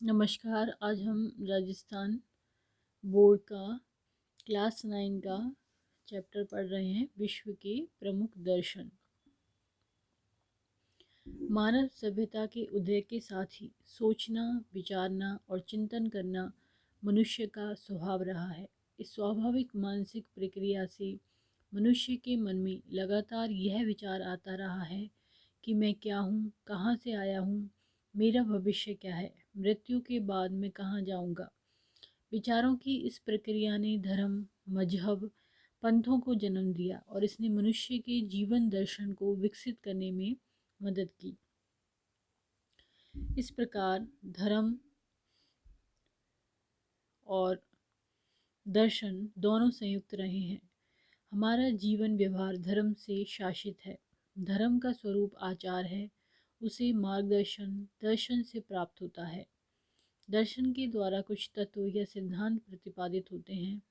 नमस्कार। आज हम राजस्थान बोर्ड का क्लास 9 का चैप्टर पढ़ रहे हैं, विश्व के प्रमुख दर्शन। मानव सभ्यता के उदय के साथ ही सोचना, विचारना और चिंतन करना मनुष्य का स्वभाव रहा है। इस स्वाभाविक मानसिक प्रक्रिया से मनुष्य के मन में लगातार यह विचार आता रहा है कि मैं क्या हूँ, कहाँ से आया हूँ, मेरा भविष्य क्या है, मृत्यु के बाद मैं कहाँ जाऊँगा। विचारों की इस प्रक्रिया ने धर्म, मजहब, पंथों को जन्म दिया और इसने मनुष्य के जीवन दर्शन को विकसित करने में मदद की। इस प्रकार धर्म और दर्शन दोनों संयुक्त रहे हैं। हमारा जीवन व्यवहार धर्म से शासित है। धर्म का स्वरूप आचार है, उसे मार्गदर्शन दर्शन से प्राप्त होता है। दर्शन के द्वारा कुछ तत्व या सिद्धांत प्रतिपादित होते हैं।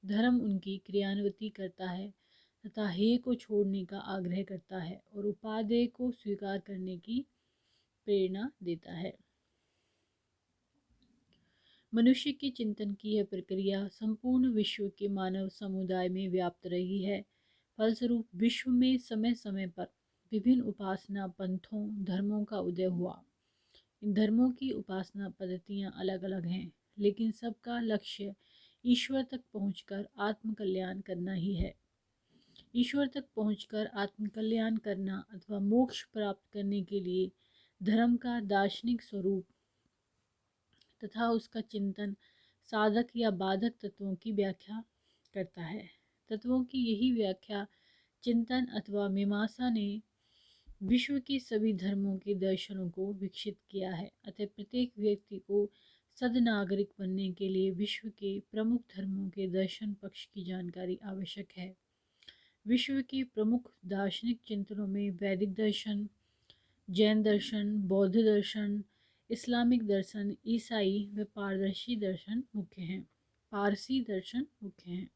धर्म उनकी क्रियान्विति करता है तथा हेय को छोड़ने का आग्रह करता है और उपादेय को स्वीकार करने की प्रेरणा देता है। मनुष्य के चिंतन की यह प्रक्रिया संपूर्ण विश्व के मानव समुदाय में व्याप्त रही है। फलस्वरूप विश्व में समय समय पर विभिन्न उपासना पंथों, धर्मों का उदय हुआ। इन धर्मों की उपासना पद्धतियाँ अलग अलग हैं, लेकिन सबका लक्ष्य ईश्वर तक पहुंचकर आत्मकल्याण करना ही है। ईश्वर तक पहुंचकर आत्मकल्याण करना अथवा मोक्ष प्राप्त करने के लिए धर्म का दार्शनिक स्वरूप तथा उसका चिंतन साधक या बाधक तत्वों की व्याख्या करता है। तत्वों की यही व्याख्या, चिंतन अथवा मीमांसा ने विश्व के सभी धर्मों के दर्शनों को विकसित किया है। अतः प्रत्येक व्यक्ति को सद्नागरिक बनने के लिए विश्व के प्रमुख धर्मों के दर्शन पक्ष की जानकारी आवश्यक है। विश्व के प्रमुख दार्शनिक चिंतनों में वैदिक दर्शन, जैन दर्शन, बौद्ध दर्शन, इस्लामिक दर्शन, ईसाई व पारदर्शी दर्शन मुख्य हैं। पारसी दर्शन मुख्य हैं।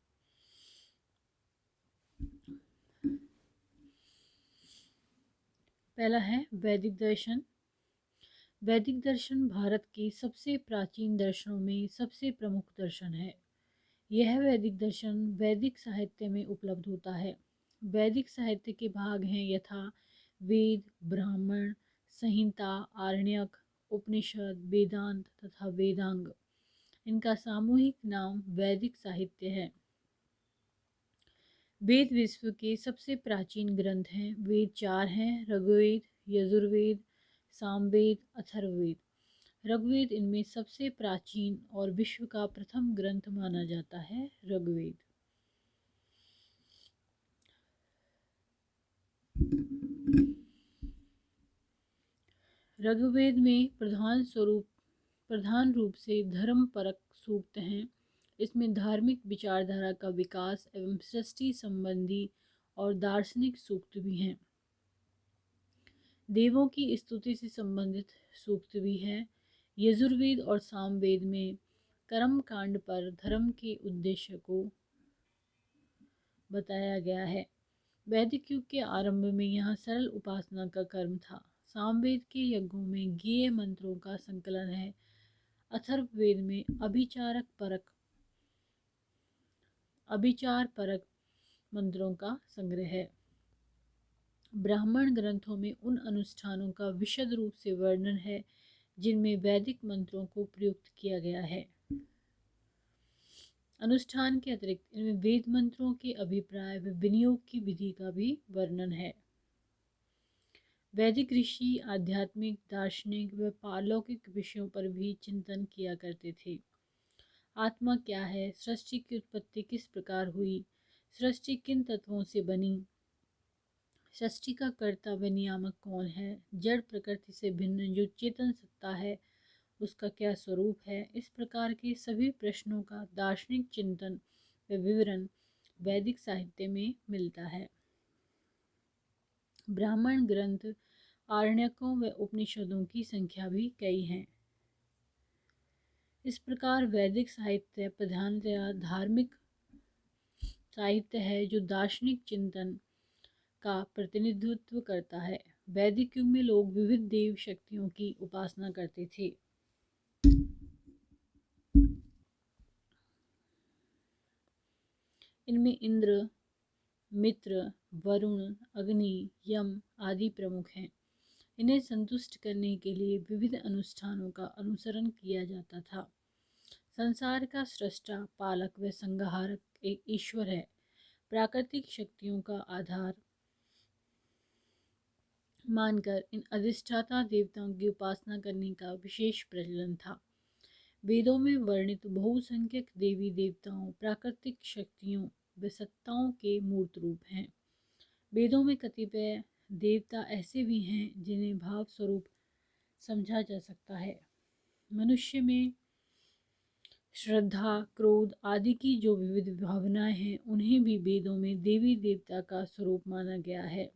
पहला है वैदिक दर्शन। वैदिक दर्शन भारत के सबसे प्राचीन दर्शनों में सबसे प्रमुख दर्शन है। यह वैदिक दर्शन वैदिक साहित्य में उपलब्ध होता है। वैदिक साहित्य के भाग हैं यथा वेद, ब्राह्मण, संहिता, आरण्यक, उपनिषद, वेदांत तथा वेदांग। इनका सामूहिक नाम वैदिक साहित्य है। वेद विश्व के सबसे प्राचीन ग्रंथ हैं। वेद चार हैं: ऋग्वेद, यजुर्वेद, सामवेद, अथर्ववेद। ऋग्वेद इनमें सबसे प्राचीन और विश्व का प्रथम ग्रंथ माना जाता है। ऋग्वेद ऋग्वेद में प्रधान रूप से धर्म परक सूक्त हैं। इसमें धार्मिक विचारधारा का विकास एवं सृष्टि संबंधी और दार्शनिक सूक्त भी हैं। देवों की स्तुति से संबंधित सूक्त भी हैं। यजुर्वेद और सामवेद में कर्म कांड पर धर्म के उद्देश्य को बताया गया है। वैदिक युग के आरंभ में यहाँ सरल उपासना का कर्म था। सामवेद के यज्ञों में गेय मंत्रों का संकलन है। अथर्ववेद में अभिचार परक मंत्रों का संग्रह है। ब्राह्मण ग्रंथों में उन अनुष्ठानों का विशद रूप से वर्णन है जिनमें वैदिक मंत्रों को प्रयुक्त किया गया है। अनुष्ठान के अतिरिक्त इनमें वेद मंत्रों के अभिप्राय व विनियोग की विधि का भी वर्णन है। वैदिक ऋषि आध्यात्मिक, दार्शनिक व पारलौकिक विषयों पर भी चिंतन किया करते थे। आत्मा क्या है, सृष्टि की उत्पत्ति किस प्रकार हुई, सृष्टि किन तत्वों से बनी, सृष्टि का कर्ता व नियामक कौन है, जड़ प्रकृति से भिन्न जो चेतन सत्ता है उसका क्या स्वरूप है, इस प्रकार के सभी प्रश्नों का दार्शनिक चिंतन व विवरण वैदिक साहित्य में मिलता है। ब्राह्मण ग्रंथ, आरण्यकों व उपनिषदों की संख्या भी कई है। इस प्रकार वैदिक साहित्य प्रधानतया धार्मिक साहित्य है जो दार्शनिक चिंतन का प्रतिनिधित्व करता है। वैदिक युग में लोग विविध देव शक्तियों की उपासना करते थे। इनमें इंद्र, मित्र, वरुण, अग्नि, यम आदि प्रमुख हैं। इन्हें संतुष्ट करने के लिए विविध अनुष्ठानों का अनुसरण किया जाता था। संसार का सृष्टा, पालक व संहारक एक ईश्वर है। प्राकृतिक शक्तियों का आधार मानकर इन अधिष्ठाता देवताओं की उपासना करने का विशेष प्रचलन था। वेदों में वर्णित बहुसंख्यक देवी देवताओं प्राकृतिक शक्तियों व सत्ताओं के मूर्त रूप हैं। वेदों में कतिपय देवता ऐसे भी हैं जिन्हें भाव स्वरूप समझा जा सकता है। मनुष्य में श्रद्धा, क्रोध आदि की जो विविध भावनाएं हैं, उन्हें भी वेदों में देवी देवता का स्वरूप माना गया है।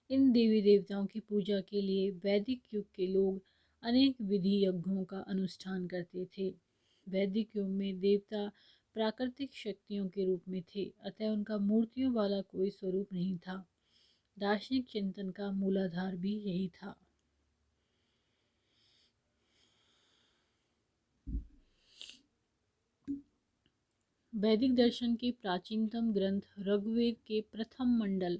इन देवी देवताओं की पूजा के लिए वैदिक युग के लोग अनेक विधि यज्ञों का अनुष्ठान करते थे। वैदिक युग में देवता प्राकृतिक शक्तियों के रूप में थे, अतः उनका मूर्तियों वाला कोई स्वरूप नहीं था। दार्शनिक चिंतन का मूलाधार भी यही था। वैदिक दर्शन के प्राचीनतम ग्रंथ ऋग्वेद के प्रथम मंडल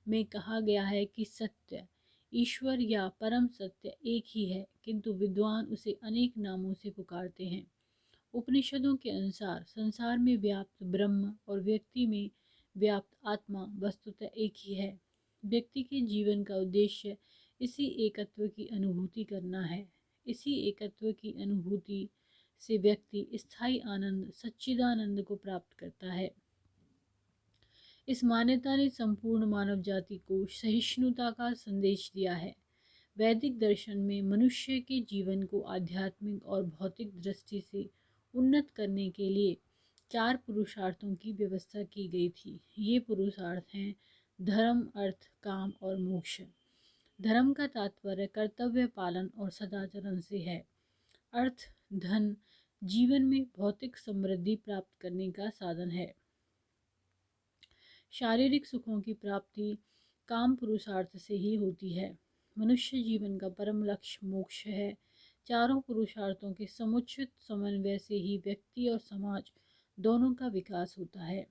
में कहा गया है कि सत्य, ईश्वर या परम सत्य एक ही है, किंतु विद्वान उसे अनेक नामों से पुकारते हैं। उपनिषदों के अनुसार संसार में व्याप्त ब्रह्म और व्यक्ति में व्याप्त आत्मा वस्तुतः एक ही है। व्यक्ति के जीवन का उद्देश्य इसी एकत्व की अनुभूति करना है। इसी एकत्व की अनुभूति से व्यक्ति स्थायी आनंद सच्चिदानंद को प्राप्त करता है। इस मान्यता ने संपूर्ण मानव जाति को सहिष्णुता का संदेश दिया है। वैदिक दर्शन में मनुष्य के जीवन को आध्यात्मिक और भौतिक दृष्टि से उन्नत करने के लिए 4 पुरुषार्थों की व्यवस्था की गई थी। ये पुरुषार्थ हैं धर्म, अर्थ, काम और मोक्ष। धर्म का तात्पर्य कर्तव्य पालन और सदाचरण से है। अर्थ, धन, जीवन में भौतिक समृद्धि प्राप्त करने का साधन है। शारीरिक सुखों की प्राप्ति काम पुरुषार्थ से ही होती है। मनुष्य जीवन का परम लक्ष्य मोक्ष है। चारों पुरुषार्थों के समुचित समन्वय से ही व्यक्ति और समाज दोनों का विकास होता है।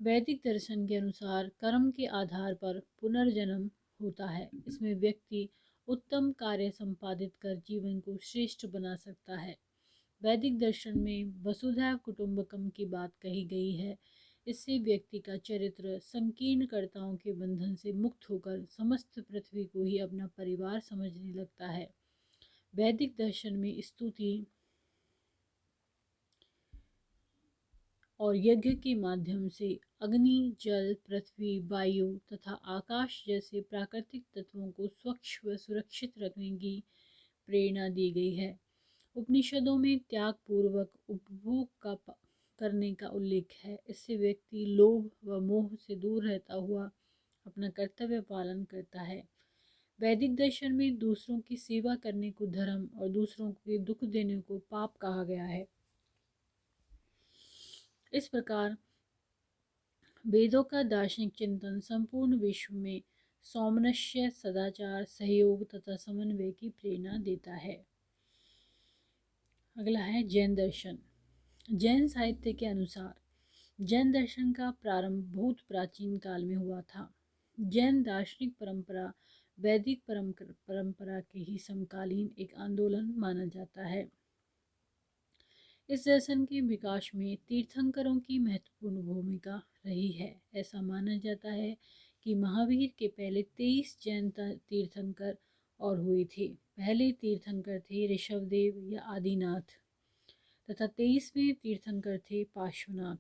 वैदिक दर्शन के अनुसार कर्म के आधार पर पुनर्जन्म होता है। इसमें व्यक्ति उत्तम कार्य संपादित कर जीवन को श्रेष्ठ बना सकता है। वैदिक दर्शन में वसुधैव कुटुंबकम की बात कही गई है। इससे व्यक्ति का चरित्र संकीर्णकर्ताओं के बंधन से मुक्त होकर समस्त पृथ्वी को ही अपना परिवार समझने लगता है। वैदिक दर्शन में स्तुति और यज्ञ के माध्यम से अग्नि, जल, पृथ्वी, वायु तथा आकाश जैसे प्राकृतिक तत्वों को स्वच्छ व सुरक्षित रखने की प्रेरणा दी गई है। उपनिषदों में त्याग पूर्वक उपभोग करने का उल्लेख है। इससे व्यक्ति लोभ व मोह से दूर रहता हुआ अपना कर्तव्य पालन करता है। वैदिक दर्शन में दूसरों की सेवा करने को धर्म और दूसरों के दुख देने को पाप कहा गया है। इस प्रकार वेदों का दार्शनिक चिंतन संपूर्ण विश्व में सौमनस्य, सदाचार, सहयोग तथा समन्वय की प्रेरणा देता है। अगला है जैन दर्शन। जैन साहित्य के अनुसार जैन दर्शन का प्रारंभ बहुत प्राचीन काल में हुआ था। जैन दार्शनिक परंपरा वैदिक परंपरा के ही समकालीन एक आंदोलन माना जाता है। इस दर्शन के विकास में तीर्थंकरों की महत्वपूर्ण भूमिका रही है। ऐसा माना जाता है कि महावीर के पहले 23 जैन तीर्थंकर और हुए थे। पहले तीर्थंकर थे ऋषभदेव या आदिनाथ तथा 23वें तीर्थंकर थे पार्श्वनाथ।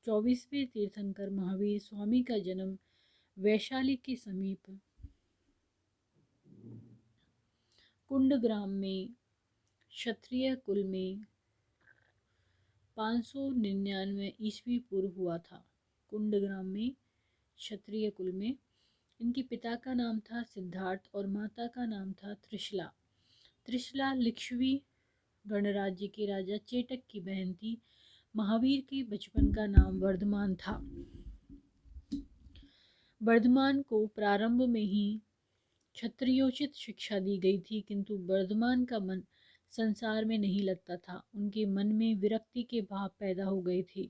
24वें तीर्थंकर महावीर स्वामी का जन्म वैशाली के समीप कुंडग्राम में क्षत्रिय कुल में 599 ईस्वी पूर्व हुआ था। कुंडग्राम में क्षत्रिय कुल में इनके पिता का नाम था सिद्धार्थ और माता का नाम था त्रिशला। त्रिशला लिच्छवी गणराज्य के राजा चेटक की बहन थी। महावीर के बचपन का नाम वर्धमान था। वर्धमान को प्रारंभ में ही क्षत्रियोचित शिक्षा दी गई थी, किंतु वर्धमान का मन संसार में नहीं लगता था। उनके मन में विरक्ति के भाव पैदा हो गए थे।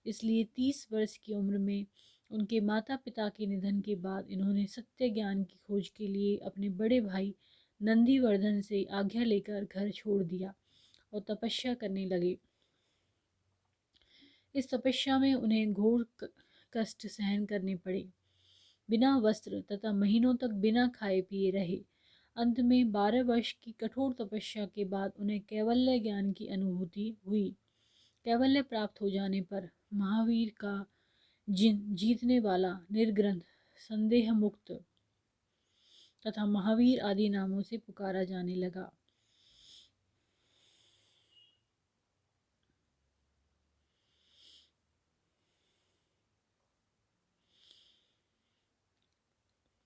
इसलिए 30 वर्ष की उम्र में उनके माता पिता के निधन के बाद इन्होंने सत्य ज्ञान की खोज के लिए अपने बड़े भाई नंदीवर्धन से आज्ञा लेकर घर छोड़ दिया और तपस्या करने लगे। इस तपस्या में उन्हें घोर कष्ट सहन करने पड़े। बिना वस्त्र तथा महीनों तक बिना खाए पिए रहे। अंत में 12 वर्ष की कठोर तपस्या के बाद उन्हें कैवल्य ज्ञान की अनुभूति हुई। कैवल्य प्राप्त हो जाने पर महावीर का जिन जीतने वाला, निर्ग्रंथ, संदेह मुक्त तथा महावीर आदि नामों से पुकारा जाने लगा।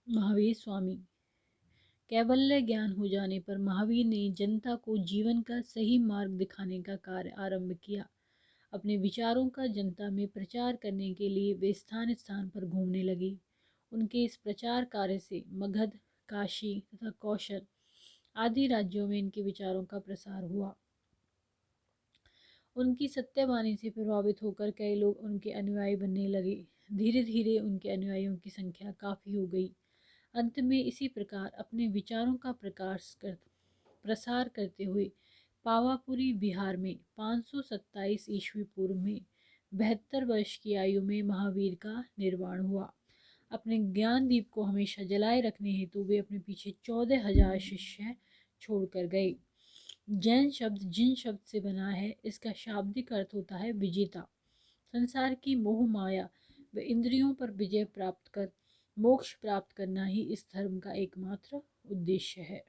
महावीर स्वामी। कैवल्य ज्ञान हो जाने पर महावीर ने जनता को जीवन का सही मार्ग दिखाने का कार्य आरंभ किया। अपने विचारों का जनता में प्रचार करने के लिए वे स्थान स्थान पर घूमने लगे। उनके इस प्रचार कार्य से मगध, काशी तथा कौशल आदि राज्यों में इनके विचारों का प्रसार हुआ। उनकी सत्यवाणी से प्रभावित होकर कई लोग उनके अनुयायी बनने लगे। धीरे धीरे उनके अनुयायियों की संख्या काफ़ी हो गई। अंत में इसी प्रकार अपने विचारों का प्रसार करते हुए पावापुरी बिहार में 527 ईस्वी पूर्व में 72 वर्ष की आयु में महावीर का निर्वाण हुआ। अपने ज्ञान दीप को हमेशा जलाए रखने हेतु वे अपने पीछे 14,000 शिष्य छोड़कर गए। जैन शब्द जिन शब्द से बना है, इसका शाब्दिक अर्थ होता है विजेता। संसार की मोह माया व इंद्रियों पर विजय प्राप्त कर मोक्ष प्राप्त करना ही इस धर्म का एकमात्र उद्देश्य है।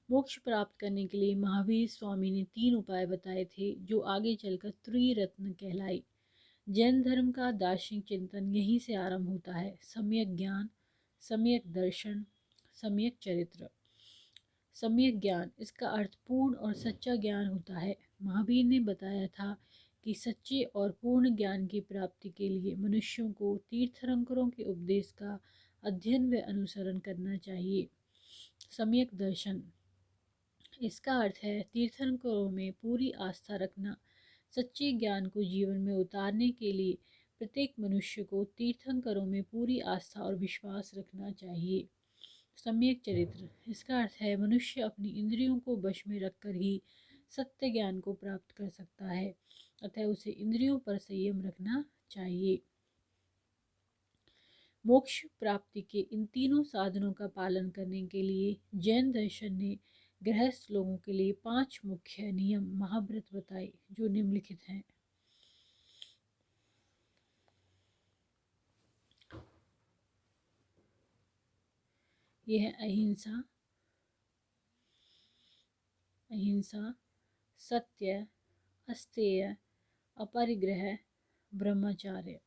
मोक्ष प्राप्त करने के लिए महावीर स्वामी ने 3 उपाय बताए थे, जो आगे चलकर त्रिरत्न कहलाए। जैन धर्म का दार्शनिक चिंतन यहीं से आरंभ होता है। सम्यक ज्ञान, सम्यक दर्शन, सम्यक चरित्र। सम्यक ज्ञान, इसका अर्थ पूर्ण और सच्चा ज्ञान होता है। महावीर ने बताया था कि सच्चे और पूर्ण ज्ञान की प्राप्ति के लिए मनुष्यों को तीर्थंकरों के उपदेश का अध्ययन व अनुसरण करना चाहिए। सम्यक दर्शन, इसका अर्थ है तीर्थंकरों में पूरी आस्था रखना। सच्चे ज्ञान को जीवन में उतारने के लिए प्रत्येक मनुष्य को तीर्थंकरों में पूरी आस्था और विश्वास रखना चाहिए। सम्यक चरित्र, इसका अर्थ है मनुष्य अपनी इंद्रियों को वश में रखकर ही सत्य ज्ञान को प्राप्त कर सकता है, अतः उसे इंद्रियों पर संयम रखना चाहिए। मोक्ष प्राप्ति के इन तीनों साधनों का पालन करने के लिए जैन दर्शन ने गृहस्थ लोगों के लिए 5 मुख्य नियम महाव्रत बताए, जो निम्नलिखित हैं। यह है अहिंसा, अहिंसा, सत्य, अस्तेय, अपरिग्रह, ब्रह्मचार्य।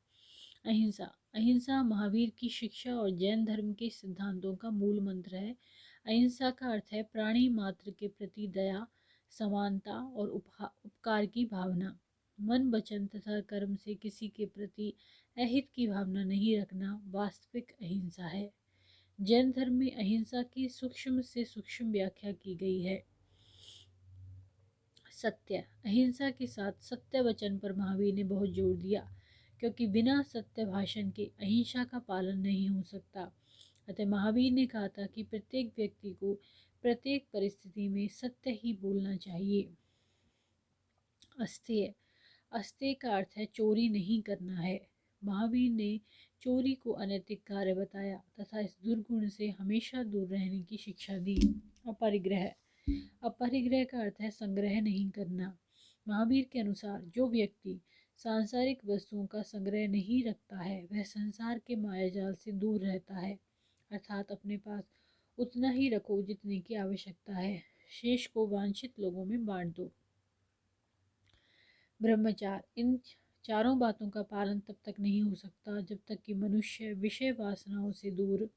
अहिंसा, अहिंसा महावीर की शिक्षा और जैन धर्म के सिद्धांतों का मूल मंत्र है। अहिंसा का अर्थ है प्राणी मात्र के प्रति दया, समानता और उपकार की भावना। मन, वचन तथा कर्म से किसी के प्रति अहित की भावना नहीं रखना वास्तविक अहिंसा है। जैन धर्म में अहिंसा की सूक्ष्म से सूक्ष्म व्याख्या की गई है। सत्य, अहिंसा के साथ सत्य वचन पर महावीर ने बहुत जोर दिया, क्योंकि बिना सत्य भाषण के अहिंसा का पालन नहीं हो सकता। अतः महावीर ने कहा था कि प्रत्येक व्यक्ति को प्रत्येक परिस्थिति में सत्य ही बोलना चाहिए। अस्तेय, अस्तेय का अर्थ है चोरी नहीं करना है। महावीर ने चोरी को अनैतिक कार्य बताया तथा इस दुर्गुण से हमेशा दूर रहने की शिक्षा दी। अपरिग्रह, अपरिग्रह का अर्थ है संग्रह नहीं करना। महावीर के अनुसार जो व्यक्ति सांसारिक वस्तुओं का संग्रह नहीं रखता है, वह संसार के मायाजाल से दूर रहता है। अर्थात अपने पास उतना ही रखो जितने की आवश्यकता है, शेष को वांछित लोगों में बांट दो। ब्रह्मचार, इन चारों बातों का पालन तब तक नहीं हो सकता जब तक कि मनुष्य विषय वासनाओं से दूर